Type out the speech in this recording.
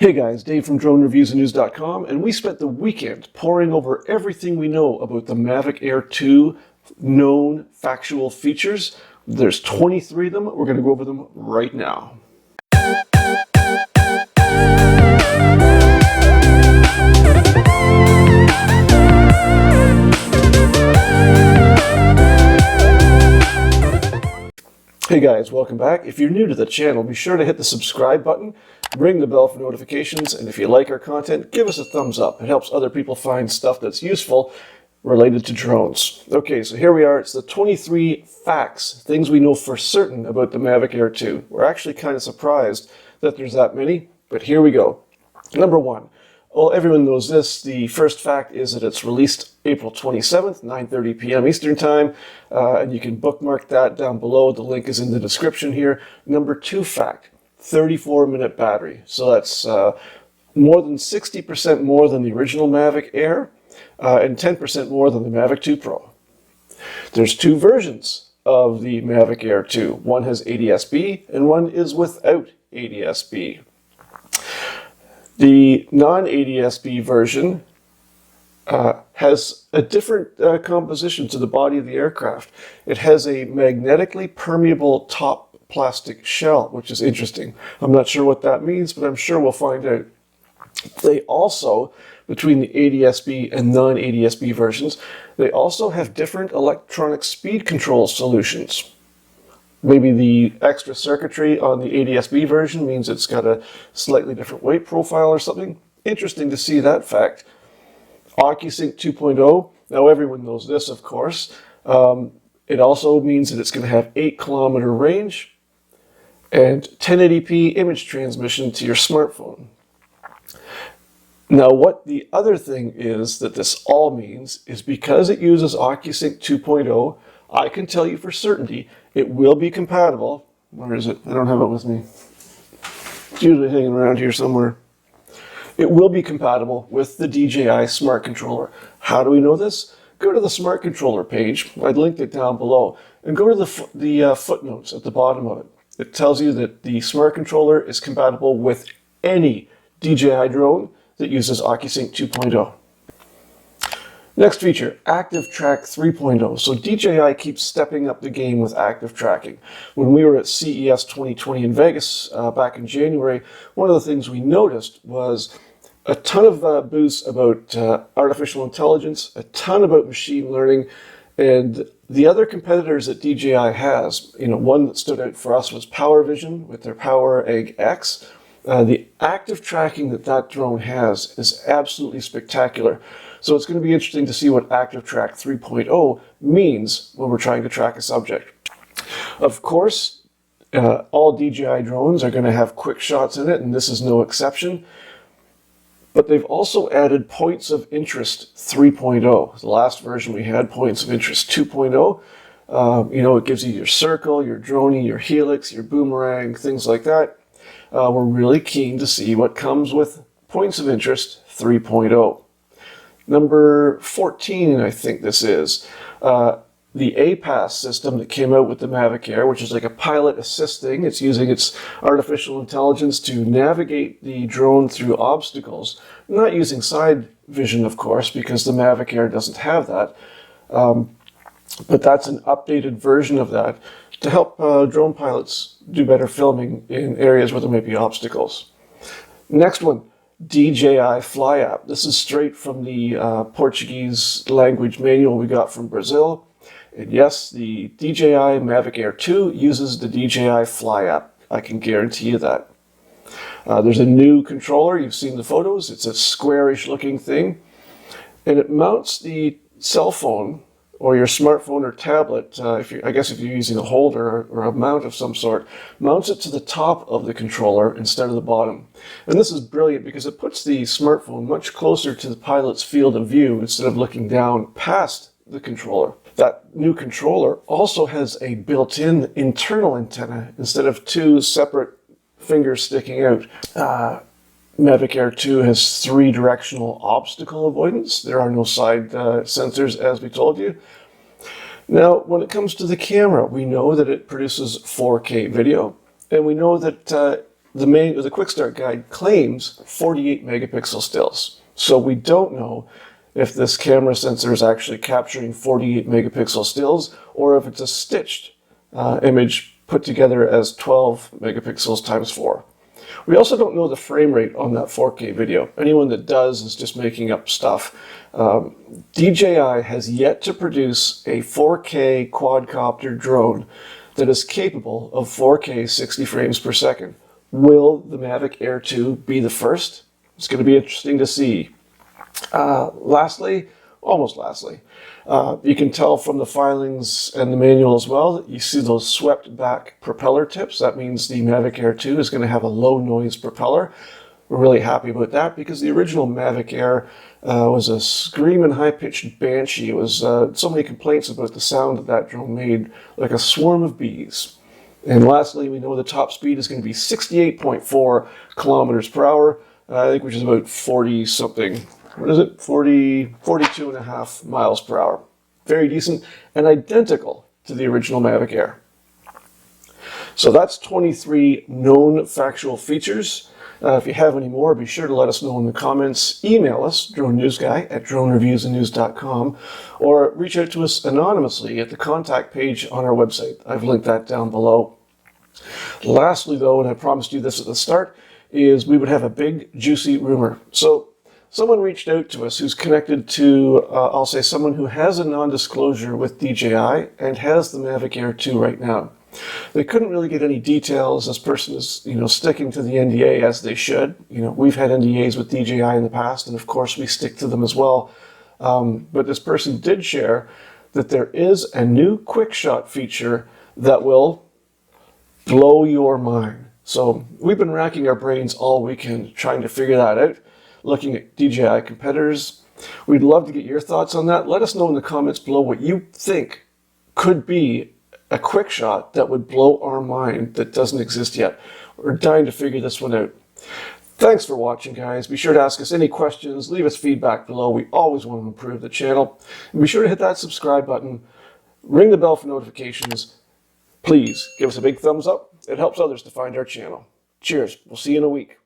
Hey guys, Dave from DroneReviewsAndNews.com, and we spent the weekend poring over everything we know about the Mavic Air 2 known factual features. There's 23 of them. We're going to go over them right now. Hey guys, welcome back. If you're new to the channel, be sure to hit the subscribe button, ring the bell for notifications, and if you like our content, give us a thumbs up. It helps other people find stuff that's useful related to drones. Okay, so here we are. It's the 23 facts, things we know for certain about the Mavic Air 2. We're actually kind of surprised that there's that many, but here we go. Number one. Well, everyone knows this. The first fact is that it's released April 27th, 9:30 p.m. Eastern Time, and you can bookmark that down below. The link is in the description here. Number two fact, 34-minute battery. So that's more than 60% more than the original Mavic Air, and 10% more than the Mavic 2 Pro. There's two versions of the Mavic Air 2. One has ADS-B, and one is without ADS-B. The non-ADS-B version has a different composition to the body of the aircraft. It has a magnetically permeable top plastic shell, which is interesting. I'm not sure what that means, but I'm sure we'll find out. They also, between the ADS-B and non-ADS-B versions, they also have different electronic speed control solutions. Maybe the extra circuitry on the ADS-B version means it's got a slightly different weight profile or something. Interesting to see that fact. OcuSync 2.0, now everyone knows this, of course. It also means that it's going to have 8-kilometer range and 1080p image transmission to your smartphone. Now, what the other thing is that this all means is because it uses OcuSync 2.0, I can tell you for certainty it will be compatible. Where is it? I don't have it with me. It's usually hanging around here somewhere. It will be compatible with the DJI Smart Controller. How do we know this? Go to the Smart Controller page. I'd linked it down below. And go to the footnotes at the bottom of it. It tells you that the Smart Controller is compatible with any DJI drone that uses OcuSync 2.0. Next feature, Active Track 3.0. So DJI keeps stepping up the game with active tracking. When we were at CES 2020 in Vegas back in January, one of the things we noticed was a ton of booths about artificial intelligence, a ton about machine learning, and the other competitors that DJI has, one that stood out for us was PowerVision with their Power Egg X. The active tracking that drone has is absolutely spectacular. So it's going to be interesting to see what Active Track 3.0 means when we're trying to track a subject. Of course, all DJI drones are going to have quick shots in it, and this is no exception. But they've also added Points of Interest 3.0. The last version we had, Points of Interest 2.0. It gives you your circle, your droney, your helix, your boomerang, things like that. We're really keen to see what comes with Points of Interest 3.0. Number 14, I think this is, the APAS system that came out with the Mavic Air, which is like a pilot assisting. It's using its artificial intelligence to navigate the drone through obstacles. Not using side vision, of course, because the Mavic Air doesn't have that. But that's an updated version of that to help drone pilots do better filming in areas where there might be obstacles. Next one. DJI Fly app. This is straight from the Portuguese language manual we got from Brazil. And yes, the DJI Mavic Air 2 uses the DJI Fly app. I can guarantee you that. There's a new controller. You've seen the photos. It's a squarish looking thing. And it mounts the cell phone or your smartphone or tablet, if you're using a holder or a mount of some sort, mounts it to the top of the controller instead of the bottom. And this is brilliant because it puts the smartphone much closer to the pilot's field of view instead of looking down past the controller. That new controller also has a built-in internal antenna instead of two separate fingers sticking out. Mavic Air 2 has 3-directional obstacle avoidance. There are no side sensors, as we told you. Now, when it comes to the camera, we know that it produces 4K video, and we know that the quick start guide claims 48 megapixel stills. So we don't know if this camera sensor is actually capturing 48 megapixel stills or if it's a stitched image put together as 12 megapixels times 4. We also don't know the frame rate on that 4K video. Anyone that does is just making up stuff. DJI has yet to produce a 4K quadcopter drone that is capable of 4K 60 frames per second. Will the Mavic Air 2 be the first? It's going to be interesting to see. Lastly, you can tell from the filings and the manual as well that you see those swept back propeller tips. That means the Mavic Air 2 is going to have a low noise propeller. We're really happy about that because the original Mavic Air was a screaming high-pitched banshee. It was so many complaints about the sound that drone made, like a swarm of bees. And lastly, we know the top speed is going to be 68.4 kilometers per hour, I think, which is about 40 something. What is it? 42 and a half miles per hour. Very decent and identical to the original Mavic Air. So that's 23 known factual features. If you have any more, be sure to let us know in the comments. Email us, droneNewsGuy@dronereviewsandnews.com, or reach out to us anonymously at the contact page on our website. I've linked that down below. Lastly, though, and I promised you this at the start, is we would have a big, juicy rumor. So someone reached out to us who's connected to, I'll say, someone who has a non-disclosure with DJI and has the Mavic Air 2 right now. They couldn't really get any details. This person is, sticking to the NDA as they should. We've had NDAs with DJI in the past, and of course we stick to them as well. But this person did share that there is a new quick shot feature that will blow your mind. So we've been racking our brains all weekend trying to figure that out, looking at DJI competitors. We'd love to get your thoughts on that. Let us know in the comments below what you think could be a quick shot that would blow our mind that doesn't exist yet. We're dying to figure this one out. Thanks for watching, guys. Be sure to ask us any questions. Leave us feedback below. We always want to improve the channel. And be sure to hit that subscribe button. Ring the bell for notifications. Please give us a big thumbs up. It helps others to find our channel. Cheers. We'll see you in a week.